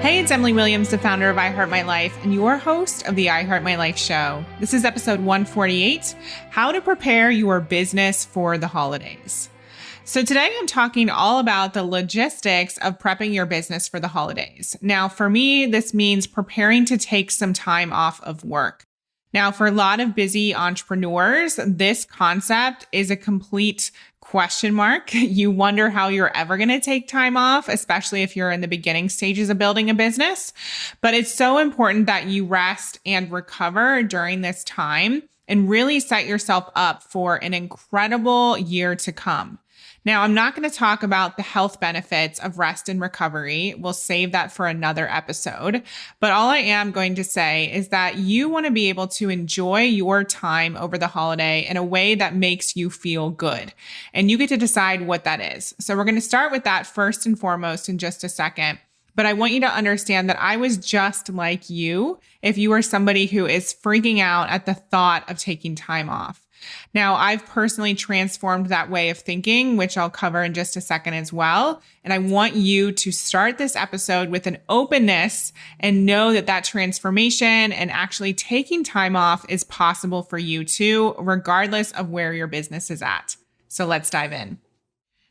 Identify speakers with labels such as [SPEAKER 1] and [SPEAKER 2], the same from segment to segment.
[SPEAKER 1] Hey, it's Emily Williams, the founder of I Heart My Life and your host of the I Heart My Life show. This is episode 148, How to Prepare Your Business for the Holidays. So today I'm talking all about the logistics of prepping your business for the holidays. Now, for me, this means preparing to take some time off of work. Now, for a lot of busy entrepreneurs, this concept is a complete question mark. You wonder how you're ever going to take time off, especially if you're in the beginning stages of building a business. But it's so important that you rest and recover during this time and really set yourself up for an incredible year to come. Now, I'm not going to talk about the health benefits of rest and recovery. We'll save that for another episode. But all I am going to say is that you want to be able to enjoy your time over the holiday in a way that makes you feel good. And you get to decide what that is. So we're going to start with that first and foremost in just a second. But I want you to understand that I was just like you if you are somebody who is freaking out at the thought of taking time off. Now, I've personally transformed that way of thinking, which I'll cover in just a second as well. And I want you to start this episode with an openness and know that that transformation and actually taking time off is possible for you too, regardless of where your business is at. So let's dive in.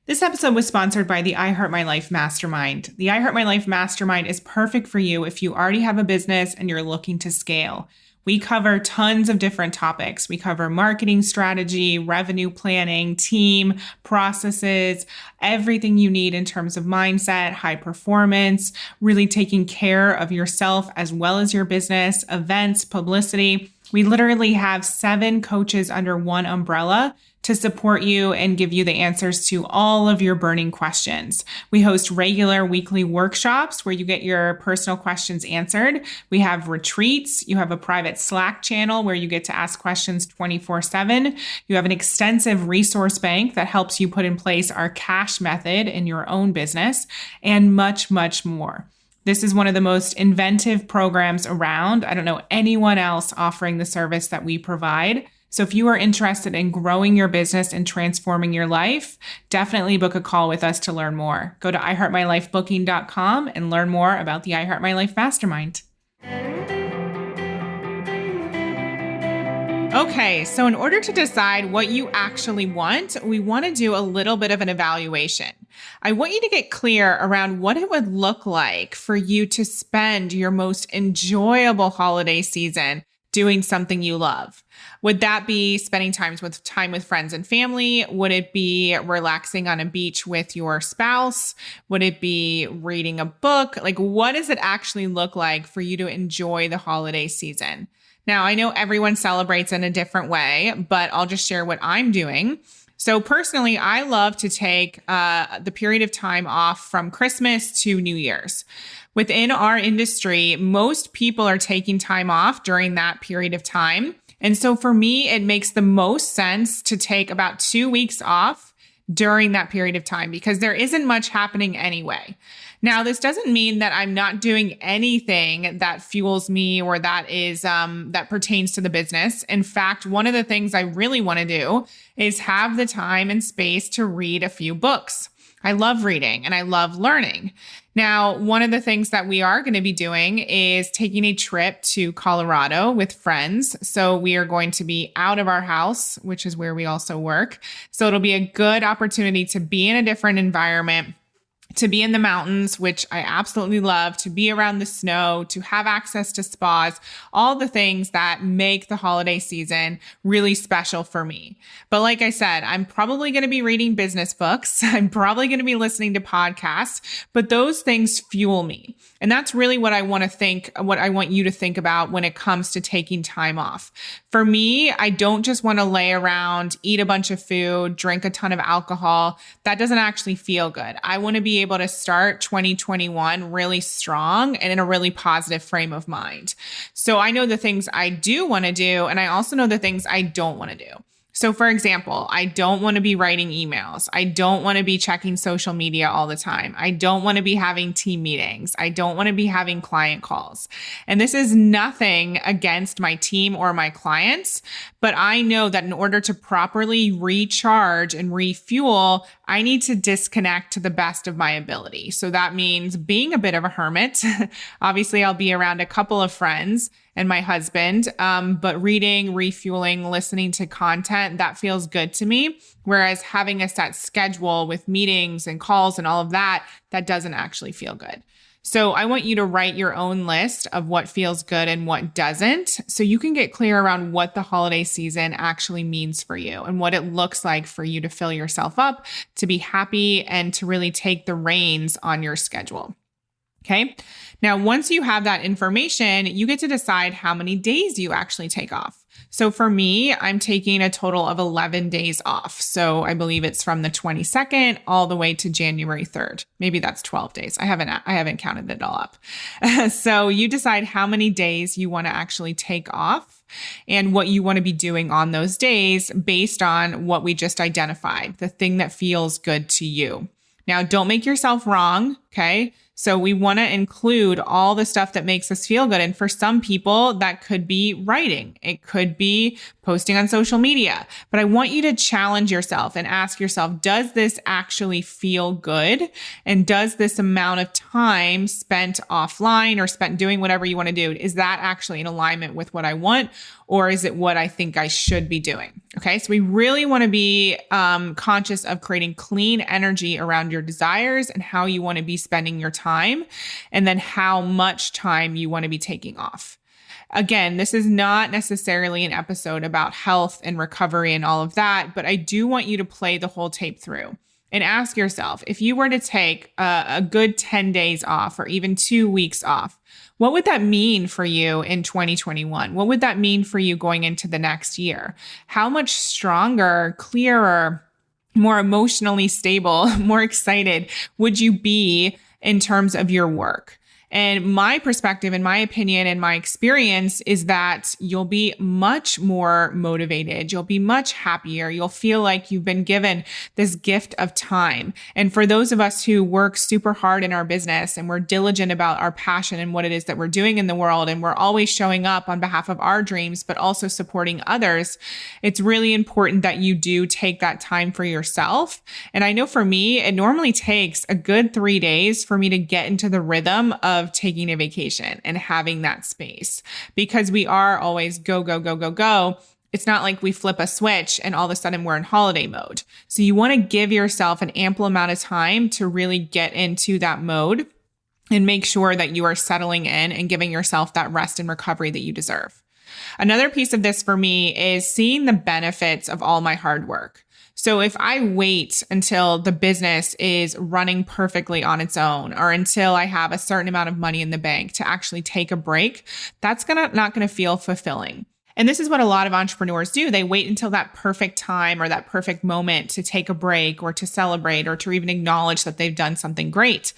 [SPEAKER 1] This episode was sponsored by the I Heart My Life Mastermind. The I Heart My Life Mastermind is perfect for you if you already have a business and you're looking to scale. We cover tons of different topics. We cover marketing strategy, revenue planning, team, processes, everything you need in terms of mindset, high performance, really taking care of yourself as well as your business, events, publicity. We literally have 7 coaches under one umbrella to support you and give you the answers to all of your burning questions. We host regular weekly workshops where you get your personal questions answered. We have retreats. You have a private Slack channel where you get to ask questions 24/7. You have an extensive resource bank that helps you put in place our cash method in your own business, and much, much more. This is one of the most inventive programs around. I don't know anyone else offering the service that we provide. So if you are interested in growing your business and transforming your life, definitely book a call with us to learn more. Go to iheartmylifebooking.com and learn more about the I Heart My Life Mastermind. Okay, so in order to decide what you actually want, we want to do a little bit of an evaluation. I want you to get clear around what it would look like for you to spend your most enjoyable holiday season doing something you love. Would that be spending time with friends and family? Would it be relaxing on a beach with your spouse? Would it be reading a book? Like, what does it actually look like for you to enjoy the holiday season? Now, I know everyone celebrates in a different way, but I'll just share what I'm doing. So personally, I love to take the period of time off from Christmas to New Year's. Within our industry, most people are taking time off during that period of time. And so for me, it makes the most sense to take about 2 weeks off during that period of time because there isn't much happening anyway. Now, this doesn't mean that I'm not doing anything that fuels me or that is that pertains to the business. In fact, one of the things I really want to do is have the time and space to read a few books. I love reading and I love learning. Now, one of the things that we are going to be doing is taking a trip to Colorado with friends. So we are going to be out of our house, which is where we also work. So it'll be a good opportunity to be in a different environment, to be in the mountains, which I absolutely love, to be around the snow, to have access to spas, all the things that make the holiday season really special for me. But like I said, I'm probably going to be reading business books. I'm probably going to be listening to podcasts, but those things fuel me. And that's really what I want you to think about when it comes to taking time off. For me, I don't just want to lay around, eat a bunch of food, drink a ton of alcohol. That doesn't actually feel good. I want to be able to start 2021 really strong and in a really positive frame of mind. So I know the things I do want to do, and I also know the things I don't want to do. So for example, I don't want to be writing emails. I don't want to be checking social media all the time. I don't want to be having team meetings. I don't want to be having client calls. And this is nothing against my team or my clients, but I know that in order to properly recharge and refuel, I need to disconnect to the best of my ability. So that means being a bit of a hermit. Obviously, I'll be around a couple of friends and my husband, but reading, refueling, listening to content, that feels good to me. Whereas having a set schedule with meetings and calls and all of that, that doesn't actually feel good. So I want you to write your own list of what feels good and what doesn't, so you can get clear around what the holiday season actually means for you and what it looks like for you to fill yourself up, to be happy, and to really take the reins on your schedule. Okay. Now, once you have that information, you get to decide how many days you actually take off. So for me, I'm taking a total of 11 days off. So I believe it's from the 22nd all the way to January 3rd. Maybe that's 12 days. I haven't counted it all up. So you decide how many days you want to actually take off and what you want to be doing on those days based on what we just identified, the thing that feels good to you. Now, don't make yourself wrong. Okay. So we want to include all the stuff that makes us feel good. And for some people, that could be writing. It could be posting on social media. But I want you to challenge yourself and ask yourself, does this actually feel good? And does this amount of time spent offline or spent doing whatever you want to do, is that actually in alignment with what I want? Or is it what I think I should be doing? Okay. So we really want to be conscious of creating clean energy around your desires and how you want to be spending your time, and then how much time you want to be taking off. Again, this is not necessarily an episode about health and recovery and all of that, but I do want you to play the whole tape through and ask yourself, if you were to take a good 10 days off or even 2 weeks off, what would that mean for you in 2021? What would that mean for you going into the next year? How much stronger, clearer, more emotionally stable, more excited would you be in terms of your work? And my perspective and my opinion and my experience is that you'll be much more motivated. You'll be much happier. You'll feel like you've been given this gift of time. And for those of us who work super hard in our business and we're diligent about our passion and what it is that we're doing in the world, and we're always showing up on behalf of our dreams, but also supporting others, it's really important that you do take that time for yourself. And I know for me, it normally takes a good 3 days for me to get into the rhythm of taking a vacation and having that space, because we are always go, go, go, go, go. It's not like we flip a switch and all of a sudden we're in holiday mode. So you want to give yourself an ample amount of time to really get into that mode and make sure that you are settling in and giving yourself that rest and recovery that you deserve. Another piece of this for me is seeing the benefits of all my hard work. So if I wait until the business is running perfectly on its own, or until I have a certain amount of money in the bank to actually take a break, that's not going to feel fulfilling. And this is what a lot of entrepreneurs do. They wait until that perfect time or that perfect moment to take a break or to celebrate or to even acknowledge that they've done something great.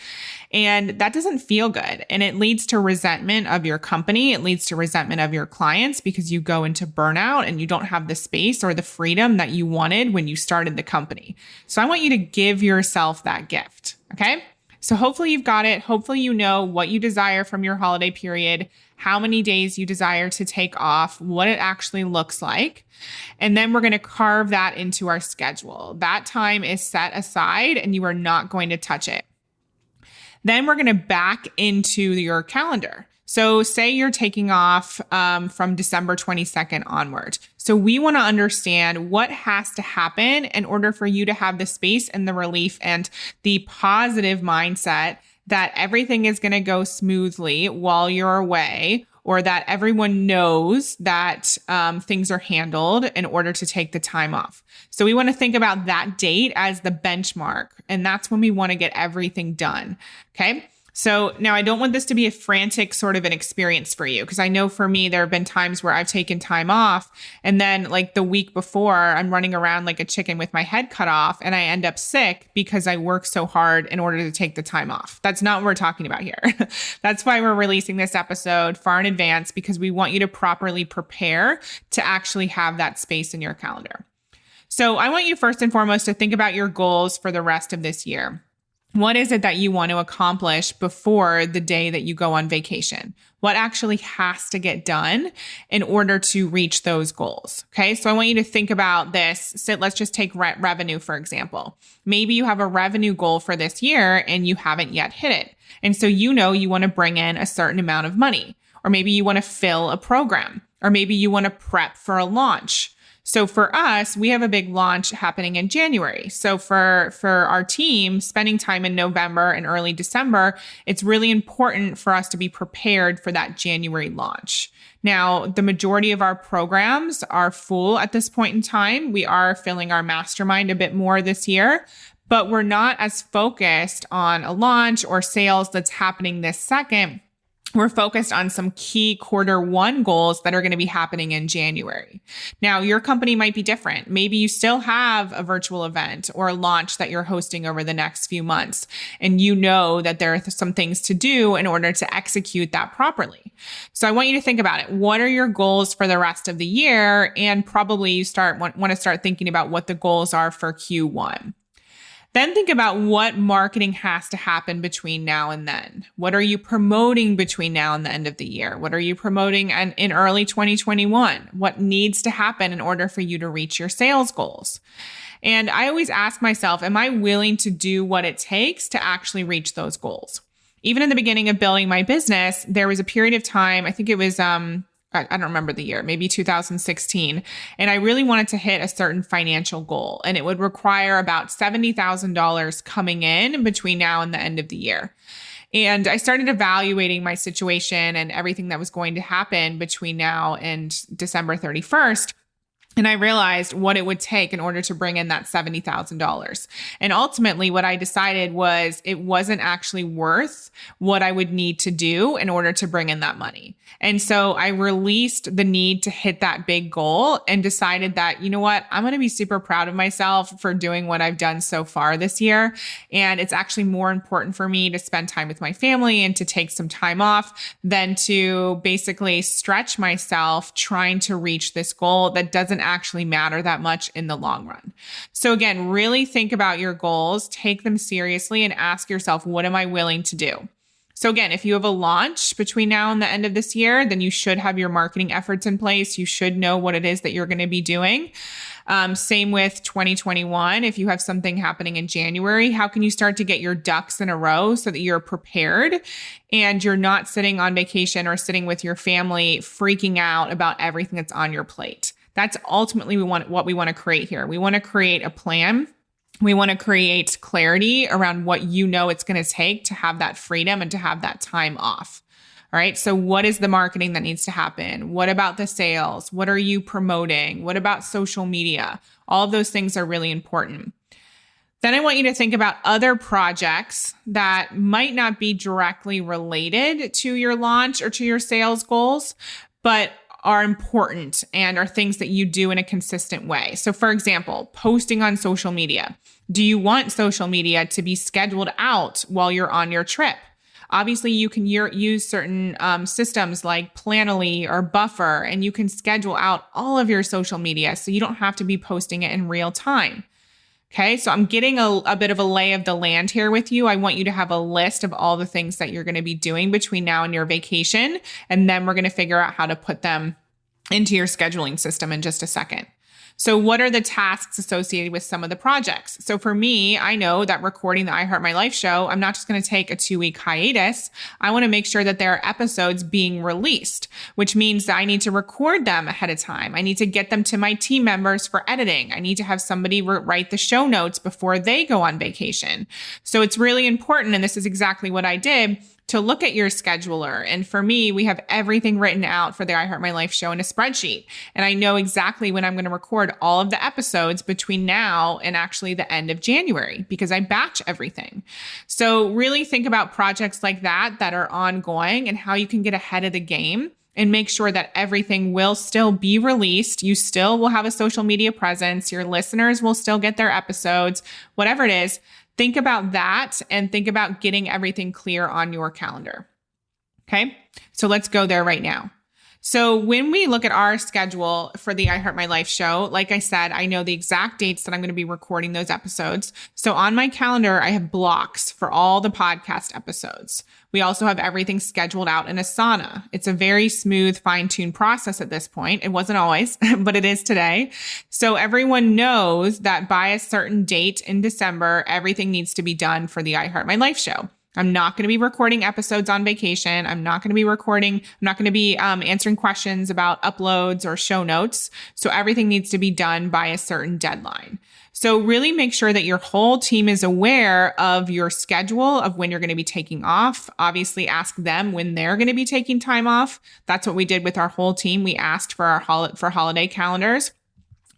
[SPEAKER 1] And that doesn't feel good. And it leads to resentment of your company. It leads to resentment of your clients because you go into burnout and you don't have the space or the freedom that you wanted when you started the company. So I want you to give yourself that gift. Okay. So hopefully you've got it. Hopefully you know what you desire from your holiday period, how many days you desire to take off, what it actually looks like. And then we're going to carve that into our schedule. That time is set aside and you are not going to touch it. Then we're going to back into your calendar. So say you're taking off from December 22nd onward. So we want to understand what has to happen in order for you to have the space and the relief and the positive mindset that everything is going to go smoothly while you're away, or that everyone knows that things are handled in order to take the time off. So we want to think about that date as the benchmark, and that's when we want to get everything done. Okay. So now I don't want this to be a frantic sort of an experience for you, because I know for me, there have been times where I've taken time off and then like the week before I'm running around like a chicken with my head cut off and I end up sick because I work so hard in order to take the time off. That's not what we're talking about here. That's why we're releasing this episode far in advance, because we want you to properly prepare to actually have that space in your calendar. So I want you first and foremost to think about your goals for the rest of this year. What is it that you want to accomplish before the day that you go on vacation? What actually has to get done in order to reach those goals? Okay. So I want you to think about this. So let's just take revenue, for example. Maybe you have a revenue goal for this year and you haven't yet hit it. And so you want to bring in a certain amount of money, or maybe you want to fill a program, or maybe you want to prep for a launch. So for us, we have a big launch happening in January. So for our team, spending time in November and early December, it's really important for us to be prepared for that January launch. Now, the majority of our programs are full at this point in time. We are filling our mastermind a bit more this year, but we're not as focused on a launch or sales that's happening this second. We're focused on some key Q1 goals that are going to be happening in January. Now, your company might be different. Maybe you still have a virtual event or a launch that you're hosting over the next few months, and you know that there are some things to do in order to execute that properly. So I want you to think about it. What are your goals for the rest of the year? And probably you want to start thinking about what the goals are for Q1. Then think about what marketing has to happen between now and then. What are you promoting between now and the end of the year? What are you promoting in early 2021? What needs to happen in order for you to reach your sales goals? And I always ask myself, am I willing to do what it takes to actually reach those goals? Even in the beginning of building my business, there was a period of time, I think it was, I don't remember the year, maybe 2016. And I really wanted to hit a certain financial goal. And it would require about $70,000 coming in between now and the end of the year. And I started evaluating my situation and everything that was going to happen between now and December 31st. And I realized what it would take in order to bring in that $70,000. And ultimately, what I decided was it wasn't actually worth what I would need to do in order to bring in that money. And so I released the need to hit that big goal and decided that, you know what, I'm going to be super proud of myself for doing what I've done so far this year. And it's actually more important for me to spend time with my family and to take some time off than to basically stretch myself trying to reach this goal that doesn't actually matter that much in the long run. So again, really think about your goals, take them seriously, and ask yourself, what am I willing to do? So again, if you have a launch between now and the end of this year, then you should have your marketing efforts in place. You should know what it is that you're going to be doing. Same with 2021. If you have something happening in January, how can you start to get your ducks in a row so that you're prepared and you're not sitting on vacation or sitting with your family freaking out about everything that's on your plate? That's ultimately what we want to create here. We want to create a plan. We want to create clarity around what you know it's going to take to have that freedom and to have that time off. All right. So what is the marketing that needs to happen? What about the sales? What are you promoting? What about social media? All of those things are really important. Then I want you to think about other projects that might not be directly related to your launch or to your sales goals, but are important and are things that you do in a consistent way. So for example, posting on social media. Do you want social media to be scheduled out while you're on your trip? Obviously, you can use certain systems like Planoly or Buffer, and you can schedule out all of your social media so you don't have to be posting it in real time. Okay, so I'm getting a bit of a lay of the land here with you. I want you to have a list of all the things that you're going to be doing between now and your vacation, and then we're going to figure out how to put them into your scheduling system in just a second. So what are the tasks associated with some of the projects? So for me, I know that recording the I Heart My Life show, I'm not just going to take a 2-week hiatus. I want to make sure that there are episodes being released, which means that I need to record them ahead of time. I need to get them to my team members for editing. I need to have somebody write the show notes before they go on vacation. So it's really important, and this is exactly what I did, to look at your scheduler. And for me, we have everything written out for the I Heart My Life show in a spreadsheet. And I know exactly when I'm going to record all of the episodes between now and actually the end of January because I batch everything. So really think about projects like that are ongoing and how you can get ahead of the game and make sure that everything will still be released. You still will have a social media presence. Your listeners will still get their episodes, whatever it is. Think about that and think about getting everything clear on your calendar. Okay, so let's go there right now. So when we look at our schedule for the I Heart My Life show, like I said, I know the exact dates that I'm going to be recording those episodes. So on my calendar, I have blocks for all the podcast episodes. We also have everything scheduled out in Asana. It's a very smooth, fine-tuned process at this point. It wasn't always, but it is today. So everyone knows that by a certain date in December, everything needs to be done for the I Heart My Life show. I'm not going to be recording episodes on vacation. I'm not going to be answering questions about uploads or show notes. So everything needs to be done by a certain deadline. So really make sure that your whole team is aware of your schedule of when you're going to be taking off. Obviously, ask them when they're going to be taking time off. That's what we did with our whole team. We asked for our holiday calendars.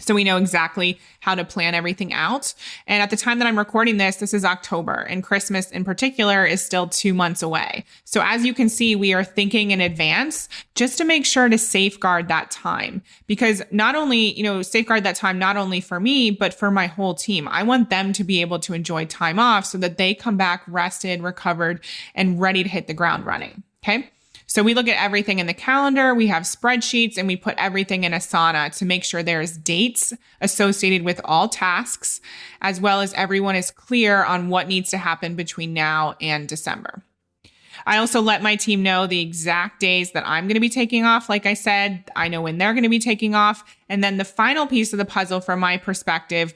[SPEAKER 1] So we know exactly how to plan everything out. And at the time that I'm recording this is October, and Christmas in particular is still 2 months away. So as you can see, we are thinking in advance just to make sure to safeguard that time, because not only, safeguard that time, not only for me, but for my whole team. I want them to be able to enjoy time off so that they come back rested, recovered, and ready to hit the ground running. Okay. So we look at everything in the calendar, we have spreadsheets, and we put everything in Asana to make sure there's dates associated with all tasks, as well as everyone is clear on what needs to happen between now and December. I also let my team know the exact days that I'm going to be taking off. Like I said, I know when they're going to be taking off. And then the final piece of the puzzle from my perspective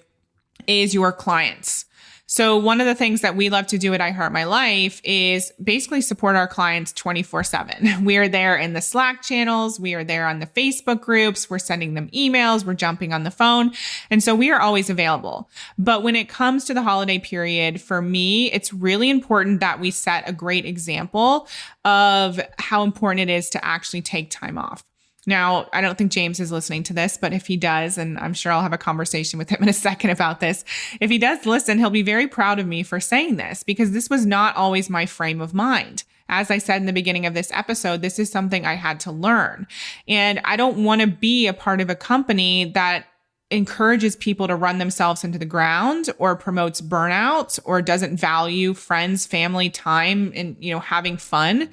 [SPEAKER 1] is your clients. So one of the things that we love to do at I Heart My Life is basically support our clients 24/7. We are there in the Slack channels. We are there on the Facebook groups. We're sending them emails. We're jumping on the phone. And so we are always available. But when it comes to the holiday period, for me, it's really important that we set a great example of how important it is to actually take time off. Now, I don't think James is listening to this, but if he does, and I'm sure I'll have a conversation with him in a second about this, if he does listen, he'll be very proud of me for saying this, because this was not always my frame of mind. As I said in the beginning of this episode, this is something I had to learn. And I don't want to be a part of a company that encourages people to run themselves into the ground or promotes burnout or doesn't value friends, family, time, and, having fun.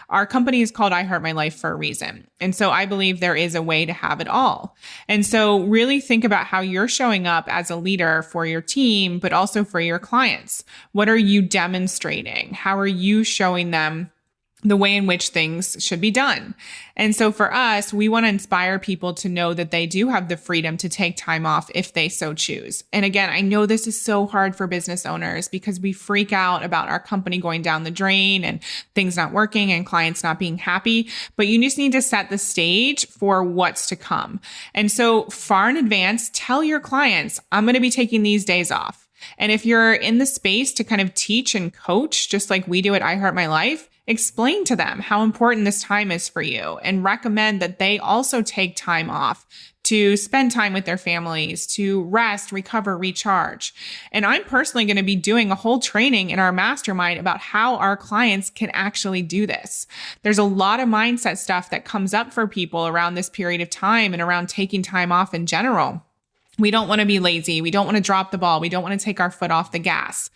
[SPEAKER 1] Our company is called I Heart My Life for a reason. And so I believe there is a way to have it all. And so really think about how you're showing up as a leader for your team, but also for your clients. What are you demonstrating? How are you showing them the way in which things should be done? And so for us, we want to inspire people to know that they do have the freedom to take time off if they so choose. And again, I know this is so hard for business owners because we freak out about our company going down the drain and things not working and clients not being happy, but you just need to set the stage for what's to come. And so far in advance, tell your clients, I'm going to be taking these days off. And if you're in the space to kind of teach and coach, just like we do at I Heart My Life, explain to them how important this time is for you and recommend that they also take time off to spend time with their families, to rest, recover, recharge. And I'm personally going to be doing a whole training in our mastermind about how our clients can actually do this. There's a lot of mindset stuff that comes up for people around this period of time and around taking time off in general. We don't want to be lazy. We don't want to drop the ball. We don't want to take our foot off the gas.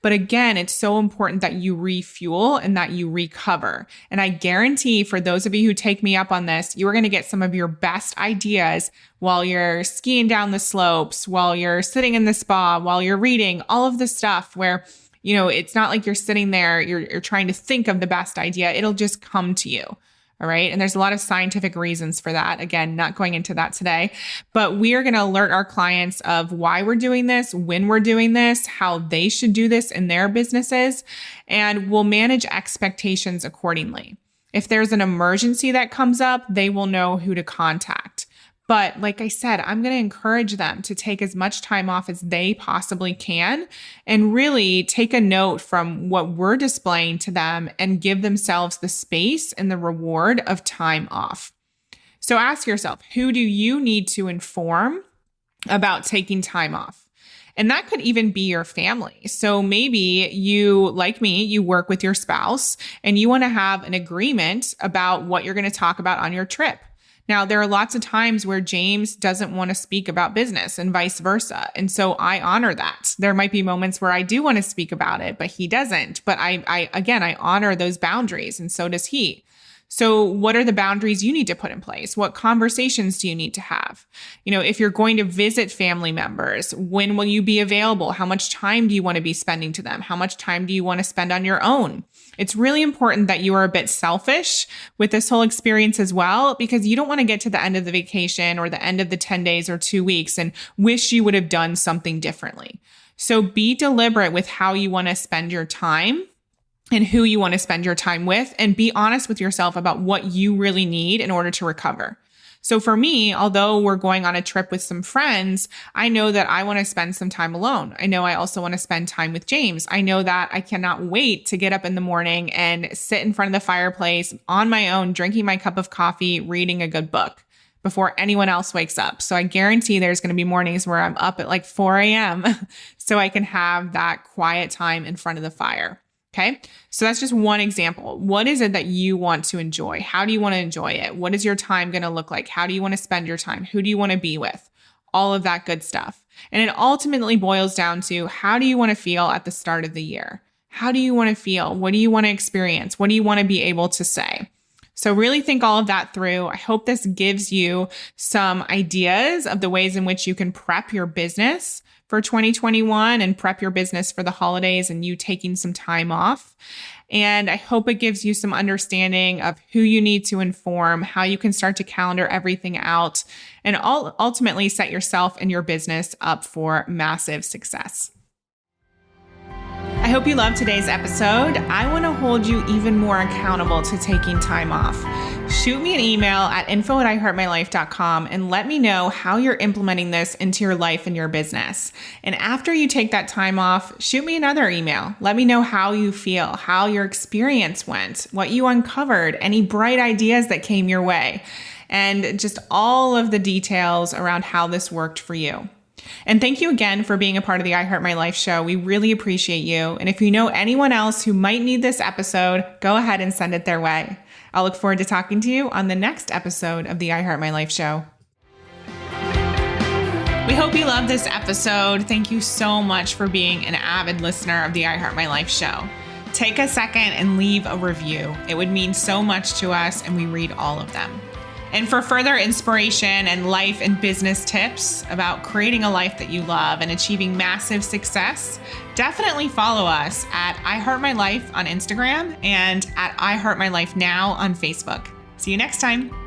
[SPEAKER 1] But again, it's so important that you refuel and that you recover. And I guarantee for those of you who take me up on this, you are going to get some of your best ideas while you're skiing down the slopes, while you're sitting in the spa, while you're reading, all of the stuff where, it's not like you're sitting there, you're trying to think of the best idea. It'll just come to you. All right. And there's a lot of scientific reasons for that. Again, not going into that today, but we are going to alert our clients of why we're doing this, when we're doing this, how they should do this in their businesses, and we'll manage expectations accordingly. If there's an emergency that comes up, they will know who to contact. But like I said, I'm going to encourage them to take as much time off as they possibly can and really take a note from what we're displaying to them and give themselves the space and the reward of time off. So ask yourself, who do you need to inform about taking time off? And that could even be your family. So maybe you, like me, you work with your spouse and you want to have an agreement about what you're going to talk about on your trip. Now, there are lots of times where James doesn't want to speak about business and vice versa. And so I honor that. There might be moments where I do want to speak about it, but he doesn't. But I honor those boundaries, and so does he. So what are the boundaries you need to put in place? What conversations do you need to have? If you're going to visit family members, when will you be available? How much time do you want to be spending to them? How much time do you want to spend on your own? It's really important that you are a bit selfish with this whole experience as well, because you don't want to get to the end of the vacation or the end of the 10 days or 2 weeks and wish you would have done something differently. So be deliberate with how you want to spend your time and who you want to spend your time with, and be honest with yourself about what you really need in order to recover. So for me, although we're going on a trip with some friends, I know that I want to spend some time alone. I know I also want to spend time with James. I know that I cannot wait to get up in the morning and sit in front of the fireplace on my own, drinking my cup of coffee, reading a good book before anyone else wakes up. So I guarantee there's going to be mornings where I'm up at like 4 a.m. so I can have that quiet time in front of the fire. Okay. So that's just one example. What is it that you want to enjoy? How do you want to enjoy it? What is your time going to look like? How do you want to spend your time? Who do you want to be with? All of that good stuff. And it ultimately boils down to, how do you want to feel at the start of the year? How do you want to feel? What do you want to experience? What do you want to be able to say? So really think all of that through. I hope this gives you some ideas of the ways in which you can prep your business for 2021 and prep your business for the holidays and you taking some time off. And I hope it gives you some understanding of who you need to inform, how you can start to calendar everything out, and ultimately set yourself and your business up for massive success. I hope you loved today's episode. I want to hold you even more accountable to taking time off. Shoot me an email at info@iheartmylife.com and let me know how you're implementing this into your life and your business. And after you take that time off, shoot me another email. Let me know how you feel, how your experience went, what you uncovered, any bright ideas that came your way, and just all of the details around how this worked for you. And thank you again for being a part of the I Heart My Life show. We really appreciate you. And if you know anyone else who might need this episode, go ahead and send it their way. I'll look forward to talking to you on the next episode of the I Heart My Life show. We hope you loved this episode. Thank you so much for being an avid listener of the I Heart My Life show. Take a second and leave a review. It would mean so much to us, and we read all of them. And for further inspiration and life and business tips about creating a life that you love and achieving massive success, definitely follow us at iHeartMyLife on Instagram and at iHeartMyLifeNow on Facebook. See you next time.